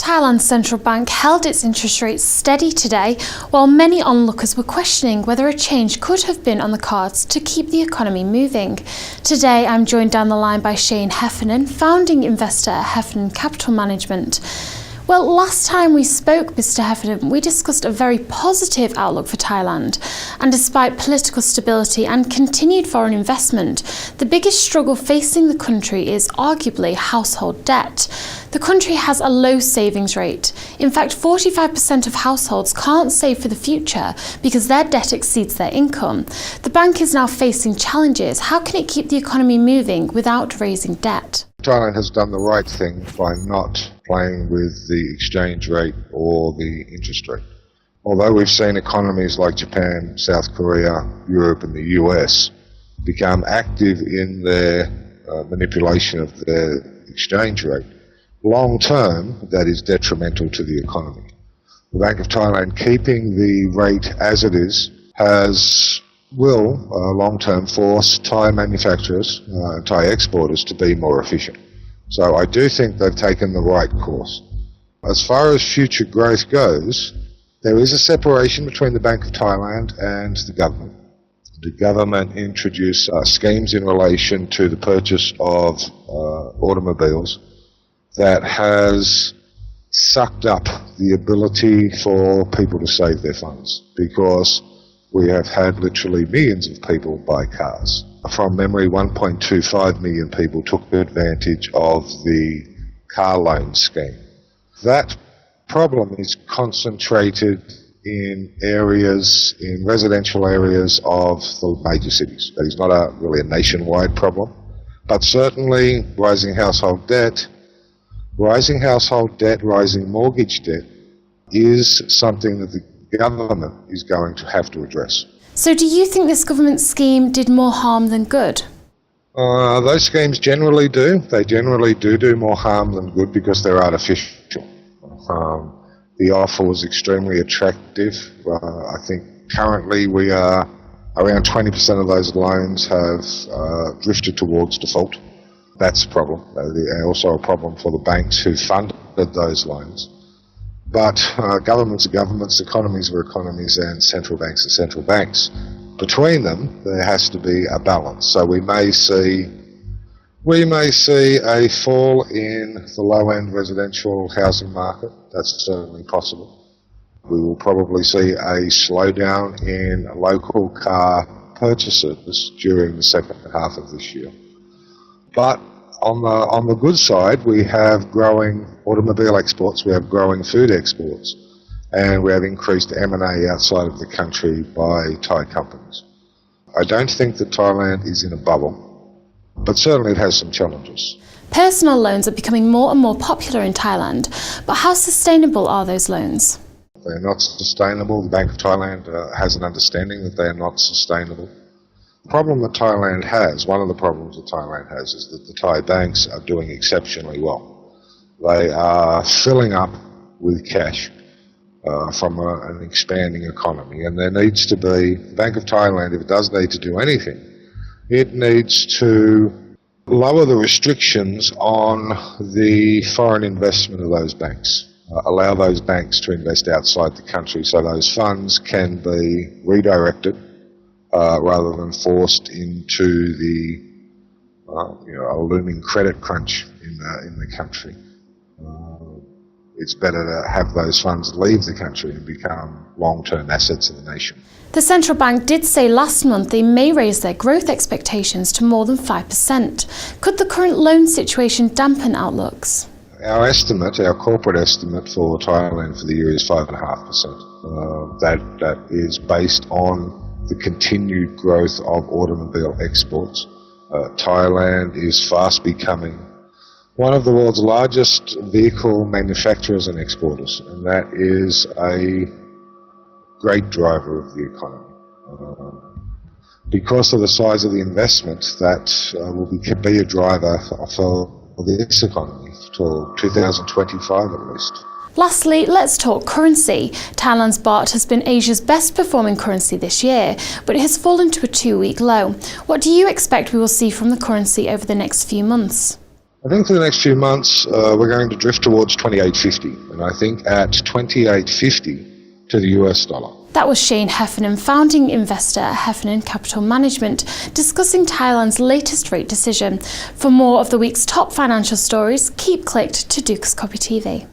Thailand's central bank held its interest rates steady today, while many onlookers were questioning whether a change could have been on the cards to keep the economy moving. Today I'm joined down the line by Shayne Heffernan, founding investor at Heffernan Capital Management. Well, last time we spoke, Mr. Heffernan, we discussed a very positive outlook for Thailand. And despite political stability and continued foreign investment, the biggest struggle facing the country is arguably household debt. The country has a low savings rate. In fact, 45% of households can't save for the future because their debt exceeds their income. The bank is now facing challenges. How can it keep the economy moving without raising debt? Thailand has done the right thing by not playing with the exchange rate or the interest rate. Although we've seen economies like Japan, South Korea, Europe and the US become active in their manipulation of their exchange rate, long term that is detrimental to the economy. The Bank of Thailand keeping the rate as it is will long-term force Thai manufacturers, Thai exporters to be more efficient. So I do think they've taken the right course. As far as future growth goes, there is a separation between the Bank of Thailand and the government. The government introduced schemes in relation to the purchase of automobiles that has sucked up the ability for people to save their funds, because we have had literally millions of people buy cars. From memory, 1.25 million people took advantage of the car loan scheme. That problem is concentrated in residential areas of the major cities. That is not really a nationwide problem, but certainly rising household debt, rising mortgage debt is something that the government is going to have to address. So do you think this government scheme did more harm than good? Those schemes generally do. They generally do more harm than good because they're artificial. The offer was extremely attractive. I think currently we are around 20% of those loans have drifted towards default. That's a problem. Also a problem for the banks who funded those loans. But governments are governments, economies are economies, and central banks are central banks. Between them, there has to be a balance. So we may see a fall in the low-end residential housing market. That's certainly possible. We will probably see a slowdown in local car purchases during the second half of this year. But on the good side, we have growing automobile exports, we have growing food exports, and we have increased M&A outside of the country by Thai companies. I don't think that Thailand is in a bubble, but certainly it has some challenges. Personal loans are becoming more and more popular in Thailand, but how sustainable are those loans? They're not sustainable. The Bank of Thailand has an understanding that they are not sustainable. The problem that Thailand has, one of the problems that Thailand has, is that the Thai banks are doing exceptionally well. They are filling up with cash from an expanding economy, and there needs to be, the Bank of Thailand, if it does need to do anything, it needs to lower the restrictions on the foreign investment of those banks. Allow those banks to invest outside the country so those funds can be redirected rather than forced into the a looming credit crunch in the country. It's better to have those funds leave the country and become long-term assets of the nation. The central bank did say last month they may raise their growth expectations to more than 5%. Could the current loan situation dampen outlooks? Our corporate estimate for Thailand for the year is 5.5%. That is based on the continued growth of automobile exports. Thailand is fast becoming one of the world's largest vehicle manufacturers and exporters, and that is a great driver of the economy. Because of the size of the investment, that will be a driver for this economy till 2025 at least. Lastly, let's talk currency. Thailand's baht has been Asia's best performing currency this year, but it has fallen to a 2-week low. What do you expect we will see from the currency over the next few months? I think for the next few months, we're going to drift towards 28.50, and I think at 28.50 to the US dollar. That was Shayne Heffernan, founding investor at Heffernan Capital Management, discussing Thailand's latest rate decision. For more of the week's top financial stories, keep clicked to Dukascopy TV.